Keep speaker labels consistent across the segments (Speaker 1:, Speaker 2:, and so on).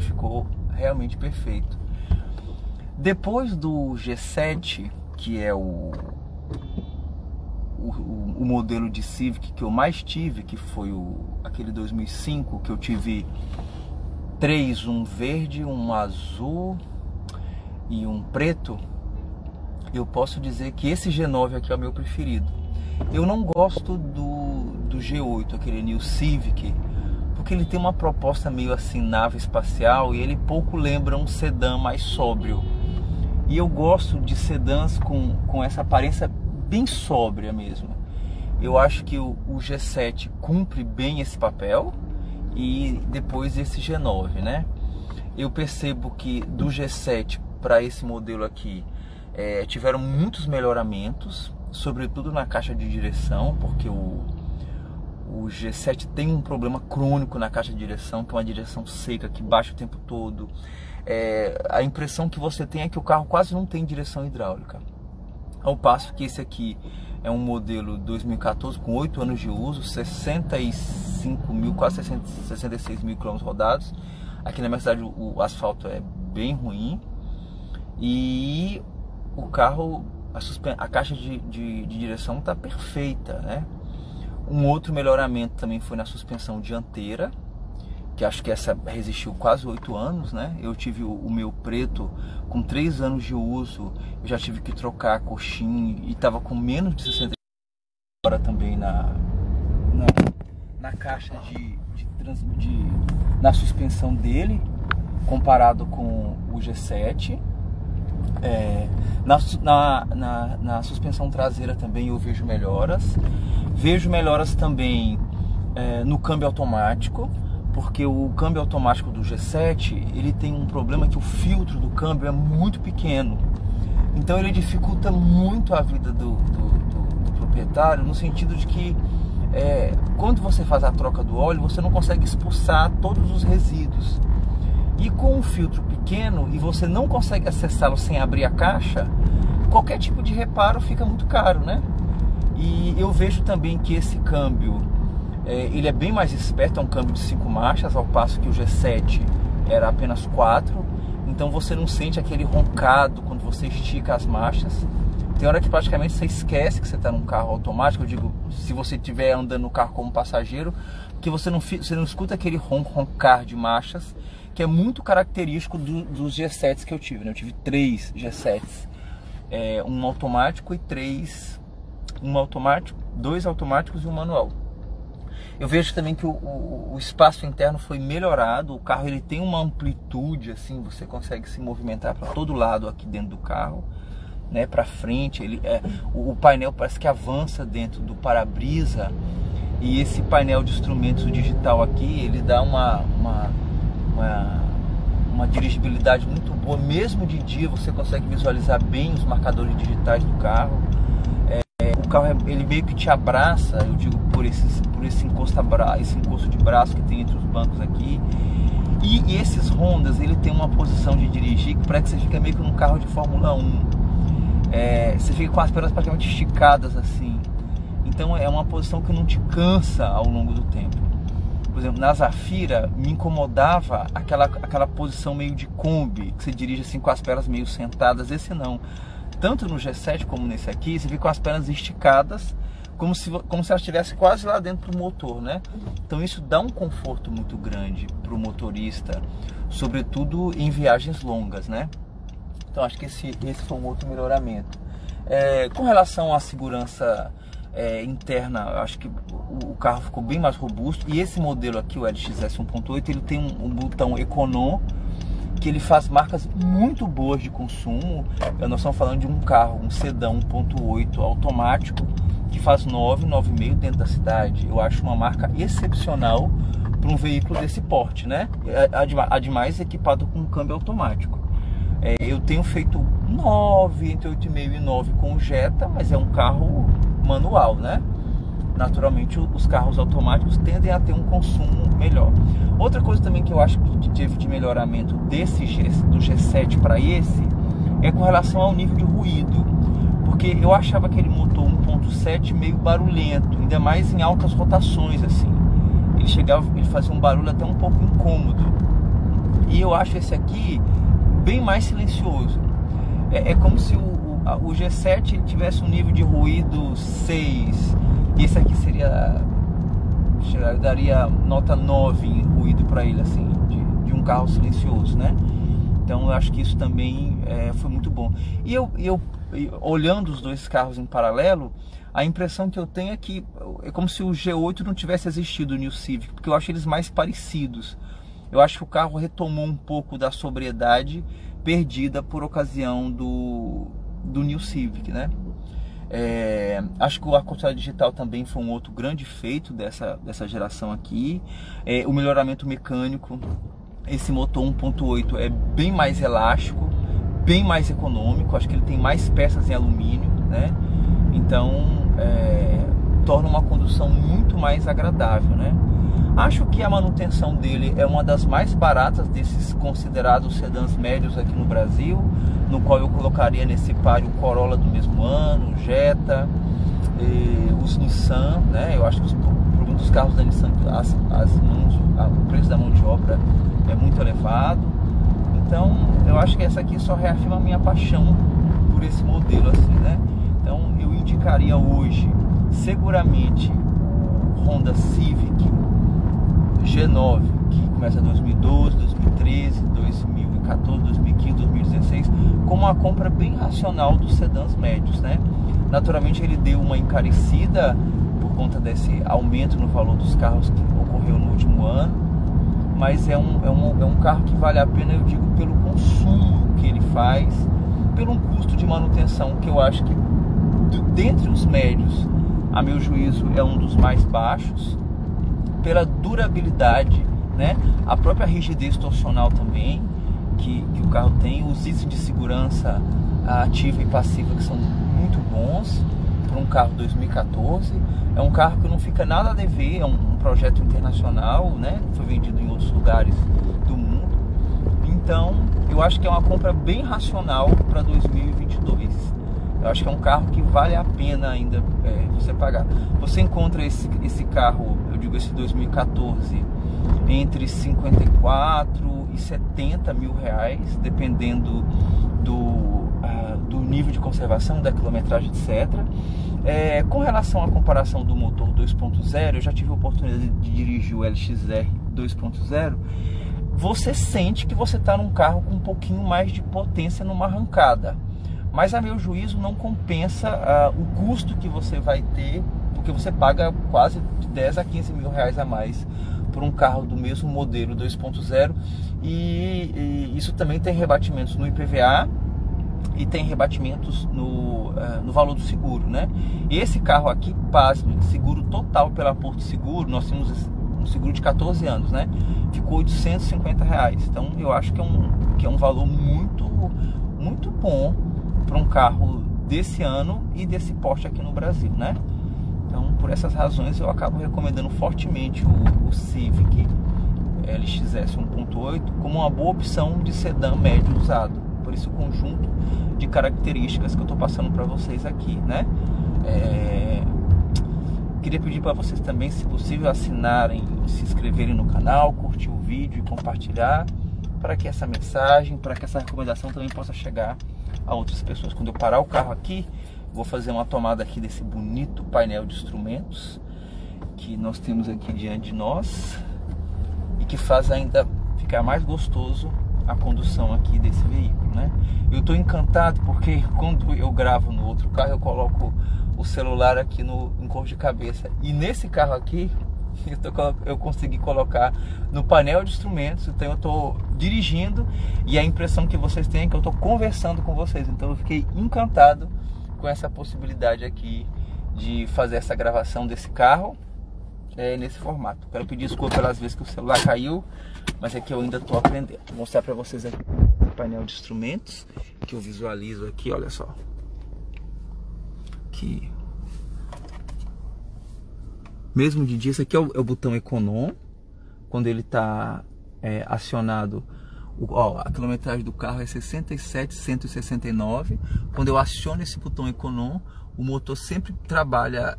Speaker 1: ficou realmente perfeito. Depois do G7, que é o modelo de Civic que eu mais tive, que foi aquele 2005, que eu tive 3, um verde, um azul e um preto, eu posso dizer que esse G9 aqui é o meu preferido. Eu não gosto do G8, aquele New Civic, porque ele tem uma proposta meio assim, nave espacial, e ele pouco lembra um sedã mais sóbrio. E eu gosto de sedãs com essa aparência bem sóbria mesmo. Eu acho que o G7 cumpre bem esse papel, e depois esse G9, né? Eu percebo que do G7 para esse modelo aqui tiveram muitos melhoramentos, sobretudo na caixa de direção, porque o G7 tem um problema crônico na caixa de direção, que é uma direção seca, que baixa o tempo todo. A impressão que você tem é que o carro quase não tem direção hidráulica, ao passo que esse aqui é um modelo 2014 com 8 anos de uso, 65 mil, quase 66 mil quilômetros rodados. Aqui na minha cidade o asfalto é bem ruim, e o carro, a caixa de direção está perfeita, né? Um outro melhoramento também foi na suspensão dianteira, que acho que essa resistiu quase 8 anos, né? Eu tive o meu preto com 3 anos de uso, eu já tive que trocar a coxinha e estava com menos de 60 agora também na caixa na suspensão dele, comparado com o G7. Na suspensão traseira também eu vejo melhoras. Vejo melhoras também no câmbio automático, porque o câmbio automático do G7 ele tem um problema, que o filtro do câmbio é muito pequeno, então ele dificulta muito a vida do proprietário, no sentido de que quando você faz a troca do óleo, você não consegue expulsar todos os resíduos, e com um filtro pequeno e você não consegue acessá-lo sem abrir a caixa, qualquer tipo de reparo fica muito caro, né? E eu vejo também que esse câmbio ele é bem mais esperto, é um câmbio de 5 marchas, ao passo que o G7 era apenas 4, então você não sente aquele roncado quando você estica as marchas. Tem hora que praticamente você esquece que você está num carro automático. Eu digo, se você estiver andando no carro como passageiro, que você não escuta aquele roncar de marchas, que é muito característico dos G7s que eu tive, né? Eu tive 3 G7s, um automático e 2 automáticos e um manual. Eu vejo também que o espaço interno foi melhorado. O carro ele tem uma amplitude, assim, você consegue se movimentar para todo lado aqui dentro do carro, né, para frente. O painel parece que avança dentro do para-brisa, e esse painel de instrumentos digital aqui, ele dá uma dirigibilidade muito boa. Mesmo de dia você consegue visualizar bem os marcadores digitais do carro. O carro ele meio que te abraça, eu digo, por esse encosto de braço que tem entre os bancos aqui. E esses Hondas, ele tem uma posição de dirigir que parece que você fica meio que num carro de Fórmula 1. Você fica com as pernas praticamente esticadas assim. Então é uma posição que não te cansa ao longo do tempo. Por exemplo, na Zafira me incomodava aquela posição meio de Kombi, que você dirige assim com as pernas meio sentadas. Esse não. Tanto no G7 como nesse aqui, você fica com as pernas esticadas, como se ela estivesse quase lá dentro do motor, né? Então isso dá um conforto muito grande para o motorista, sobretudo em viagens longas, né? Então acho que esse foi um outro melhoramento. Com relação à segurança interna, acho que o carro ficou bem mais robusto. E esse modelo aqui, o LXS 1.8, ele tem um botão Econom, que ele faz marcas muito boas de consumo. Nós estamos falando de um carro, um sedã 1.8 automático, que faz 9,5 dentro da cidade. Eu acho uma marca excepcional para um veículo desse porte, né? Ademais equipado com um câmbio automático. Eu tenho feito 9, entre 8,5 e 9 com o Jetta, mas é um carro manual, né? Naturalmente os carros automáticos tendem a ter um consumo melhor. Outra coisa também que eu acho que teve de melhoramento do G7 para esse é com relação ao nível de ruído, porque eu achava aquele motor 1.7 meio barulhento, ainda mais em altas rotações assim. Ele fazia um barulho até um pouco incômodo. E eu acho esse aqui bem mais silencioso. É como se o G7 tivesse um nível de ruído 6, e esse aqui daria nota 9 em ruído para ele, assim, de um carro silencioso, né? Então eu acho que isso também foi muito bom. E eu olhando os dois carros em paralelo, a impressão que eu tenho é que é como se o G8 não tivesse existido, o New Civic, porque eu acho eles mais parecidos. Eu acho que o carro retomou um pouco da sobriedade perdida por ocasião do New Civic, né? Acho que o ar-condicionado digital também foi um outro grande feito dessa geração aqui. O melhoramento mecânico, esse motor 1.8 é bem mais elástico, bem mais econômico. Acho que ele tem mais peças em alumínio, né? Então torna uma condução muito mais agradável, né? Acho que a manutenção dele é uma das mais baratas desses considerados sedãs médios aqui no Brasil, no qual eu colocaria nesse páreo o Corolla do mesmo ano, o Jetta, os Nissan, né? Eu acho que por um dos carros da Nissan, o preço da mão de obra é muito elevado. Então eu acho que essa aqui só reafirma a minha paixão por esse modelo, assim, né? Então eu indicaria hoje seguramente o Honda Civic G9, que começa em 2012, 2013, 2014, 2015, 2016, como uma compra bem racional dos sedãs médios, né? Naturalmente ele deu uma encarecida por conta desse aumento no valor dos carros que ocorreu no último ano, mas é um carro que vale a pena, eu digo, pelo consumo que ele faz, pelo custo de manutenção que eu acho que dentre os médios, a meu juízo, é um dos mais baixos, pela durabilidade, né? A própria rigidez torcional também que o carro tem, os itens de segurança ativa e passiva que são muito bons para um carro 2014. É um carro que não fica nada a dever, é um projeto internacional, né? Foi vendido em outros lugares do mundo. Então eu acho que é uma compra bem racional para 2022. Eu acho que é um carro que vale a pena ainda você pagar. Você encontra esse carro, eu digo esse 2014, entre 54 e 70 mil reais, dependendo do nível de conservação, da quilometragem, etc. Com relação à comparação do motor 2.0, eu já tive a oportunidade de dirigir o LXR 2.0. Você sente que você está num carro com um pouquinho mais de potência numa arrancada. Mas a meu juízo não compensa o custo que você vai ter, porque você paga quase de 10 a 15 mil reais a mais por um carro do mesmo modelo 2.0, e isso também tem rebatimentos no IPVA e tem rebatimentos no valor do seguro, né? E esse carro aqui, pasme, seguro total pela Porto Seguro, nós temos um seguro de 14 anos, né? Ficou R$850. Então eu acho que é um valor muito, muito bom para um carro desse ano e desse porte aqui no Brasil, né? Então, por essas razões, eu acabo recomendando fortemente o Civic LXS 1.8 como uma boa opção de sedã médio usado, por esse conjunto de características que eu estou passando para vocês aqui, né? Queria pedir para vocês também, se possível, assinarem, se inscreverem no canal, curtir o vídeo e compartilhar, para que essa mensagem, para que essa recomendação também possa chegar a outras pessoas. Quando eu parar o carro aqui, vou fazer uma tomada aqui desse bonito painel de instrumentos que nós temos aqui diante de nós e que faz ainda ficar mais gostoso a condução aqui desse veículo, né? Eu estou encantado porque quando eu gravo no outro carro, eu coloco o celular aqui em cor de cabeça, e nesse carro aqui eu consegui colocar no painel de instrumentos. Então eu estou dirigindo e a impressão que vocês têm é que eu estou conversando com vocês. Então eu fiquei encantado com essa possibilidade aqui de fazer essa gravação desse carro nesse formato. Quero pedir desculpa pelas vezes que o celular caiu, mas é que eu ainda estou aprendendo. Vou mostrar para vocês aqui o painel de instrumentos que eu visualizo aqui, olha só. Aqui. Mesmo de dia, esse aqui é o botão Econom. Quando ele está acionado, a quilometragem do carro é 67.169. Quando eu aciono esse botão Econom, o motor sempre trabalha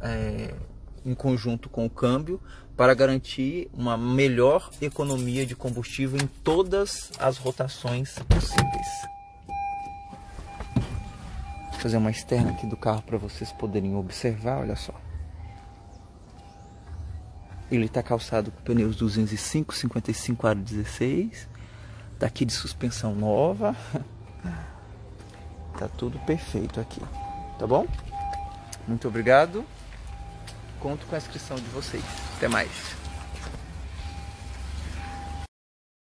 Speaker 1: em conjunto com o câmbio para garantir uma melhor economia de combustível em todas as rotações possíveis. Vou fazer uma externa aqui do carro para vocês poderem observar, olha só. Ele está calçado com pneus 205, 55 aro 16. Tá aqui de suspensão nova. Tá tudo perfeito aqui, tá bom? Muito obrigado. Conto com a inscrição de vocês. Até mais.